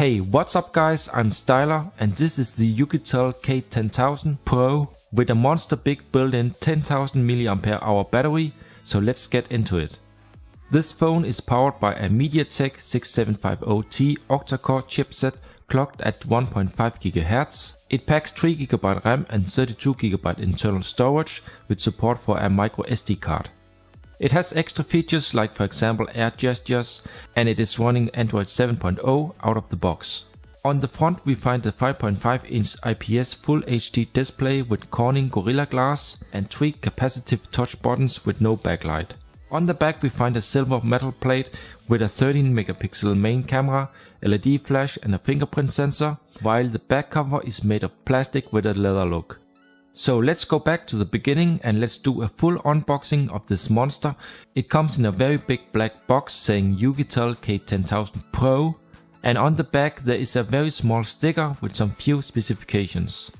Hey, what's up guys, I'm Styler and this is the Oukitel K10000 Pro with a monster big built-in 10,000 mAh battery, so let's get into it. This phone is powered by a MediaTek 6750T octa-core chipset clocked at 1.5 GHz. It packs 3 GB RAM and 32 GB internal storage with support for a microSD card. It has extra features like for example air gestures, and it is running Android 7.0 out of the box. On the front we find the 5.5-inch IPS Full HD display with Corning Gorilla Glass and 3 capacitive touch buttons with no backlight. On the back we find a silver metal plate with a 13 megapixel main camera, LED flash and a fingerprint sensor, while the back cover is made of plastic with a leather look. So let's go back to the beginning and let's do a full unboxing of this monster. It comes in a very big black box saying Oukitel K10000 Pro, and on the back there is a very small sticker with some few specifications.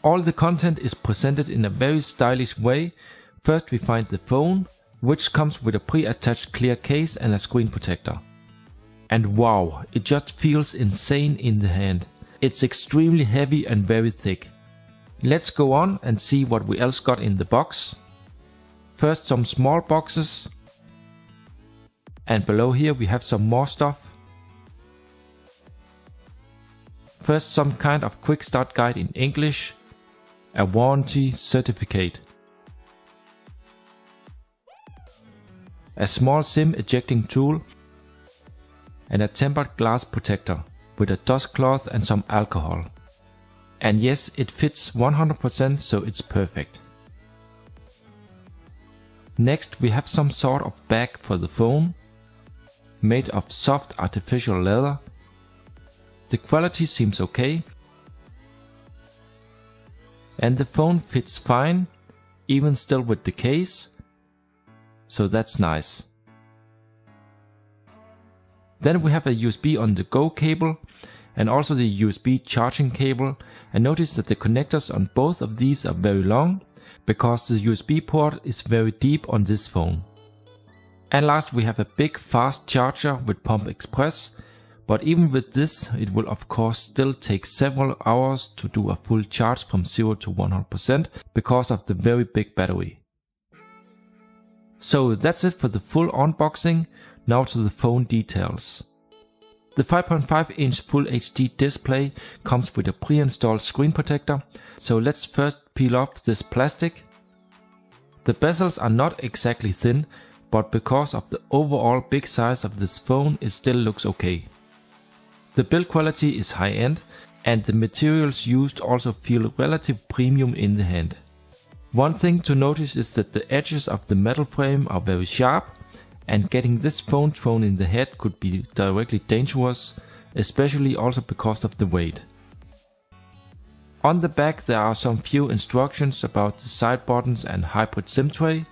All the content is presented in a very stylish way. First we find the phone, which comes with a pre-attached clear case and a screen protector. And wow, it just feels insane in the hand. It's extremely heavy and very thick. Let's go on and see what we else got in the box. First some small boxes, and below here we have some more stuff. First some kind of quick start guide in English, a warranty certificate, a small SIM ejecting tool, and a tempered glass protector with a dust cloth and some alcohol. And yes, it fits 100%, so it's perfect. Next we have some sort of bag for the phone, made of soft artificial leather. The quality seems okay, and the phone fits fine, even still with the case, so that's nice. Then we have a USB on the go cable and also the USB charging cable, and notice that the connectors on both of these are very long because the USB port is very deep on this phone. And last we have a big fast charger with Pump Express, but even with this it will of course still take several hours to do a full charge from 0 to 100% because of the very big battery. So that's it for the full unboxing. Now to the phone details. The 5.5-inch Full HD display comes with a pre-installed screen protector, so let's first peel off this plastic. The bezels are not exactly thin, but because of the overall big size of this phone it still looks okay. The build quality is high-end, and the materials used also feel relative premium in the hand. One thing to notice is that the edges of the metal frame are very sharp, and getting this phone thrown in the head could be directly dangerous, especially also because of the weight. On the back there are some few instructions about the side buttons and hybrid SIM tray.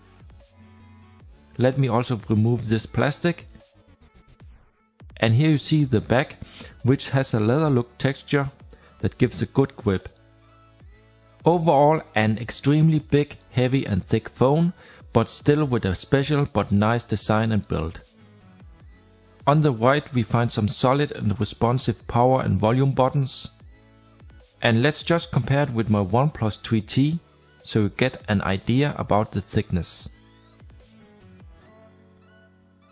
Let me also remove this plastic. And here you see the back, which has a leather look texture that gives a good grip. Overall an extremely big, heavy and thick phone, but still with a special but nice design and build. On the right we find some solid and responsive power and volume buttons. And let's just compare it with my OnePlus 3T so you get an idea about the thickness.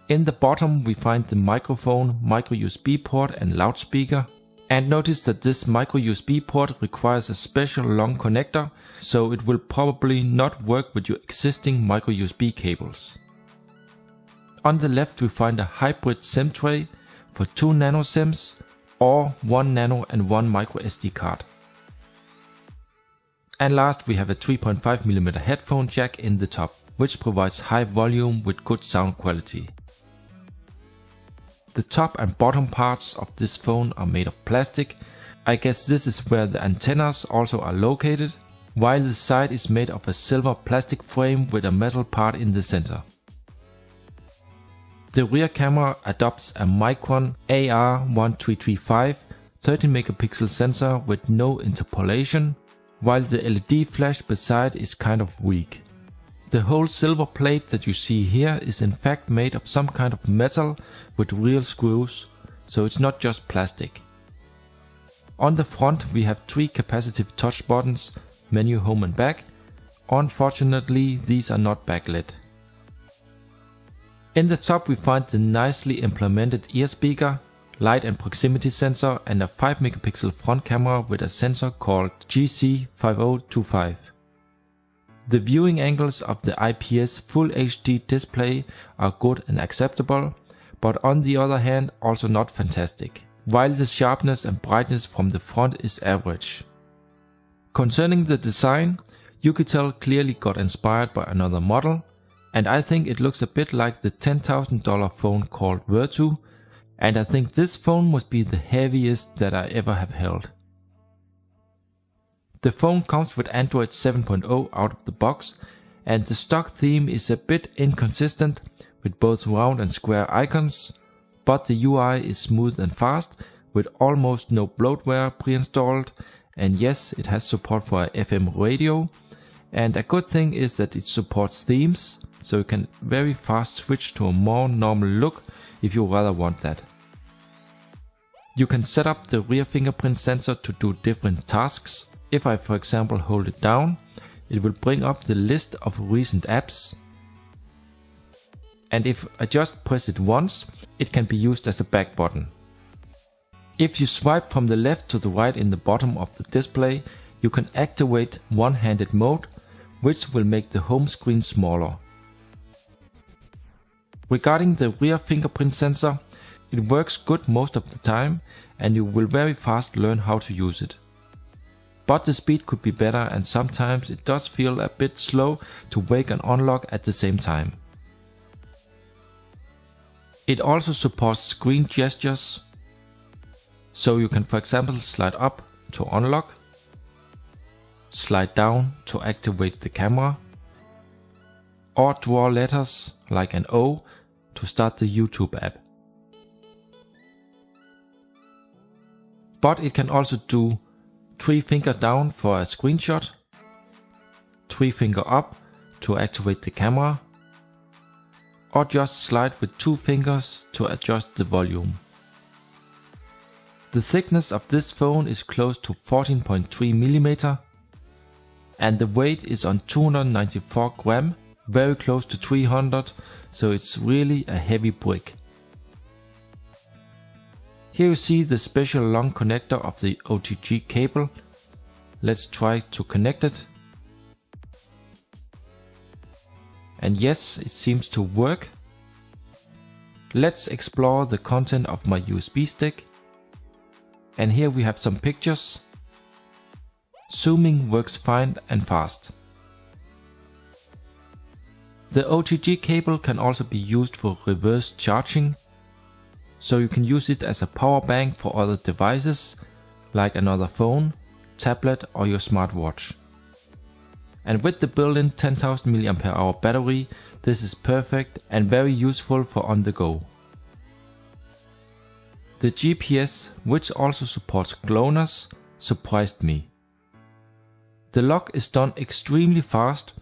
In the bottom we find the microphone, microUSB port and loudspeaker. And notice that this microUSB port requires a special long connector, so it will probably not work with your existing microUSB cables. On the left we find a hybrid SIM tray for 2 nano SIMs or 1 nano and 1 microSD card. And last we have a 3.5mm headphone jack in the top, which provides high volume with good sound quality. The top and bottom parts of this phone are made of plastic. I guess this is where the antennas also are located, while the side is made of a silver plastic frame with a metal part in the center. The rear camera adopts a Micron AR1335 13 megapixel sensor with no interpolation, while the LED flash beside is kind of weak. The whole silver plate that you see here is in fact made of some kind of metal with real screws, so it's not just plastic. On the front we have 3 capacitive touch buttons, menu, home and back. Unfortunately these are not backlit. In the top we find the nicely implemented ear speaker, light and proximity sensor and a 5 megapixel front camera with a sensor called GC5025. The viewing angles of the IPS Full HD display are good and acceptable, but on the other hand also not fantastic, while the sharpness and brightness from the front is average. Concerning the design, Oukitel clearly got inspired by another model, and I think it looks a bit like the $10,000 phone called Virtu, and I think this phone must be the heaviest that I ever have held. The phone comes with Android 7.0 out of the box, and the stock theme is a bit inconsistent with both round and square icons, but the UI is smooth and fast with almost no bloatware pre-installed, and yes, it has support for a FM radio, and a good thing is that it supports themes, so you can very fast switch to a more normal look if you rather want that. You can set up the rear fingerprint sensor to do different tasks. If I for example hold it down, it will bring up the list of recent apps. And if I just press it once, it can be used as a back button. If you swipe from the left to the right in the bottom of the display, you can activate one-handed mode, which will make the home screen smaller. Regarding the rear fingerprint sensor, it works good most of the time and you will very fast learn how to use it. But the speed could be better and sometimes it does feel a bit slow to wake and unlock at the same time. It also supports screen gestures, so you can for example slide up to unlock, slide down to activate the camera, or draw letters like an O to start the YouTube app. But it can also do 3 finger down for a screenshot, 3 finger up to activate the camera, or just slide with 2 fingers to adjust the volume. The thickness of this phone is close to 14.3 mm and the weight is on 294 gram, very close to 300, so it's really a heavy brick. Here you see the special long connector of the OTG cable. Let's try to connect it. And yes, it seems to work. Let's explore the content of my USB stick. And here we have some pictures. Zooming works fine and fast. The OTG cable can also be used for reverse charging. So you can use it as a power bank for other devices, like another phone, tablet or your smartwatch. And with the built-in 10,000 mAh battery, this is perfect and very useful for on the go. The GPS, which also supports GLONASS, surprised me. The lock is done extremely fast,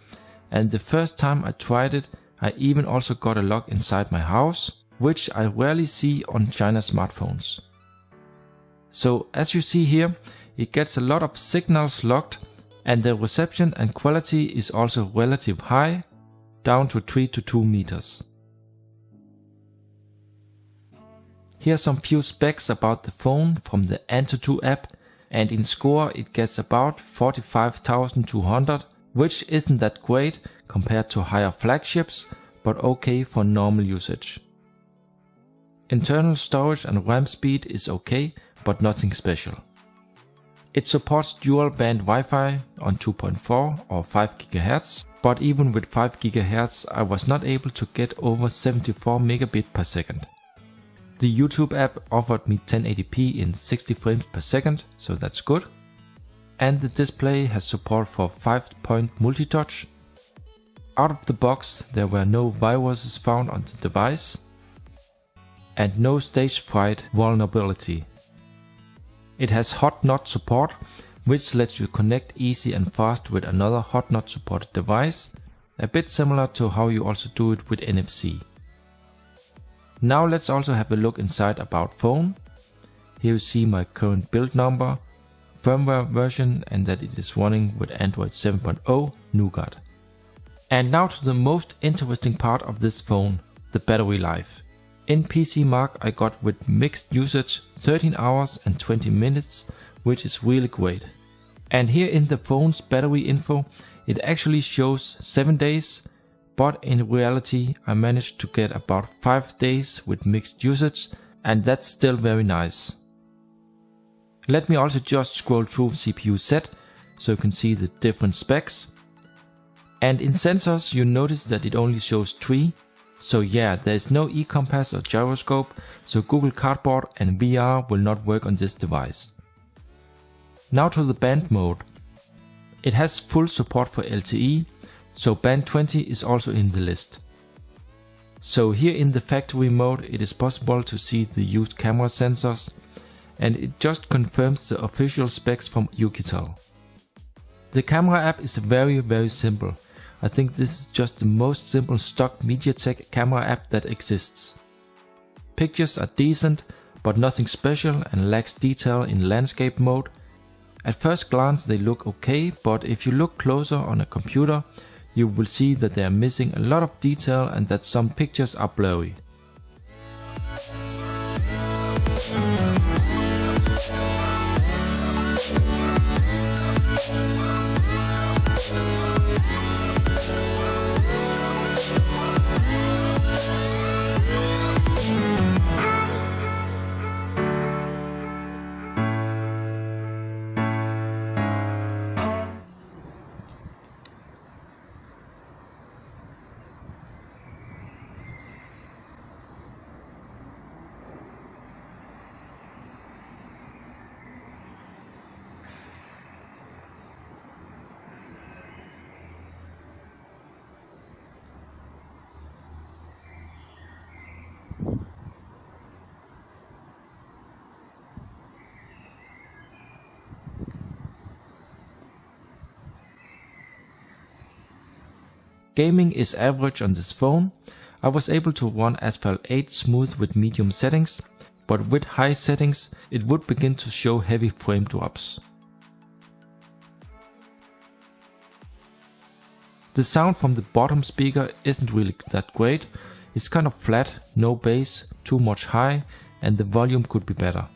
and the first time I tried it, I even also got a lock inside my house, which I rarely see on China smartphones. So as you see here, it gets a lot of signals locked and the reception and quality is also relatively high, down to 3 to 2 meters. Here are some few specs about the phone from the AnTuTu app, and in score it gets about 45,200, which isn't that great compared to higher flagships, but okay for normal usage. Internal storage and RAM speed is okay, but nothing special. It supports dual band Wi-Fi on 2.4 or 5 GHz, but even with 5 GHz I was not able to get over 74 megabit per second. The YouTube app offered me 1080p in 60 frames per second, so that's good. And the display has support for 5-point multi-touch. Out of the box there were no viruses found on the device and no stage fright vulnerability. It has hot knot support, which lets you connect easy and fast with another hot knot supported device, a bit similar to how you also do it with NFC. Now let's also have a look inside about phone. Here you see my current build number, firmware version, and that it is running with Android 7.0 Nougat. And now to the most interesting part of this phone, the battery life. In PC Mark I got with mixed usage 13 hours and 20 minutes, which is really great. And here in the phone's battery info, it actually shows 7 days, but in reality I managed to get about 5 days with mixed usage, and that's still very nice. Let me also just scroll through CPU set so you can see the different specs. And in sensors you notice that it only shows 3. So yeah, there is no e-compass or gyroscope, so Google Cardboard and VR will not work on this device. Now to the band mode. It has full support for LTE, so band 20 is also in the list. So here in the factory mode it is possible to see the used camera sensors, and it just confirms the official specs from Oukitel. The camera app is very simple. I think this is just the most simple stock MediaTek camera app that exists. Pictures are decent, but nothing special and lacks detail in landscape mode. At first glance they look okay, but if you look closer on a computer, you will see that they are missing a lot of detail and that some pictures are blurry. Gaming is average on this phone. I was able to run Asphalt 8 smooth with medium settings, but with high settings it would begin to show heavy frame drops. The sound from the bottom speaker isn't really that great. It's kind of flat, no bass, too much high, and the volume could be better.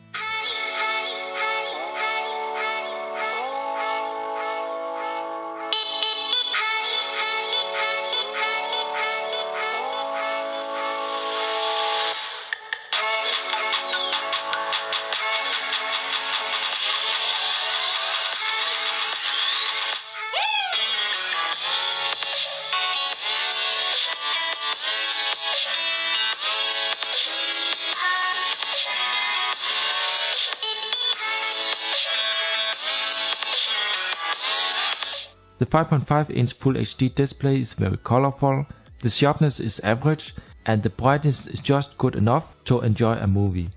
The 5.5-inch Full HD display is very colorful, the sharpness is average, and the brightness is just good enough to enjoy a movie.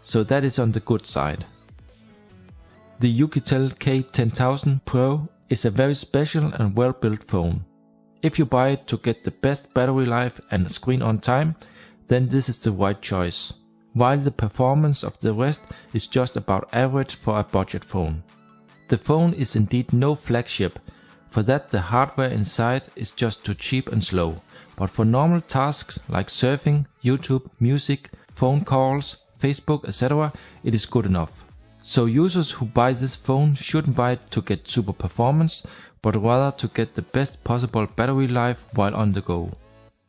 So that is on the good side. The Oukitel K10000 Pro is a very special and well built phone. If you buy it to get the best battery life and screen on time, then this is the right choice, while the performance of the rest is just about average for a budget phone. The phone is indeed no flagship. For that the hardware inside is just too cheap and slow, but for normal tasks like surfing, YouTube, music, phone calls, Facebook, etc. it is good enough. So users who buy this phone shouldn't buy it to get super performance, but rather to get the best possible battery life while on the go.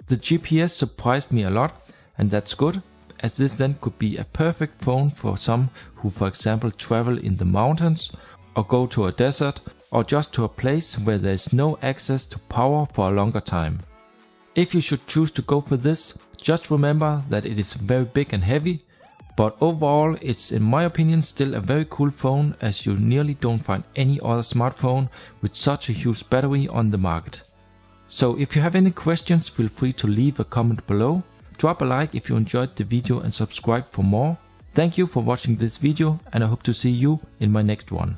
The GPS surprised me a lot, and that's good, as this then could be a perfect phone for some who for example travel in the mountains, or go to a desert, or just to a place where there is no access to power for a longer time. If you should choose to go for this, just remember that it is very big and heavy, but overall it's in my opinion still a very cool phone, as you nearly don't find any other smartphone with such a huge battery on the market. So if you have any questions, feel free to leave a comment below, drop a like if you enjoyed the video and subscribe for more. Thank you for watching this video, and I hope to see you in my next one.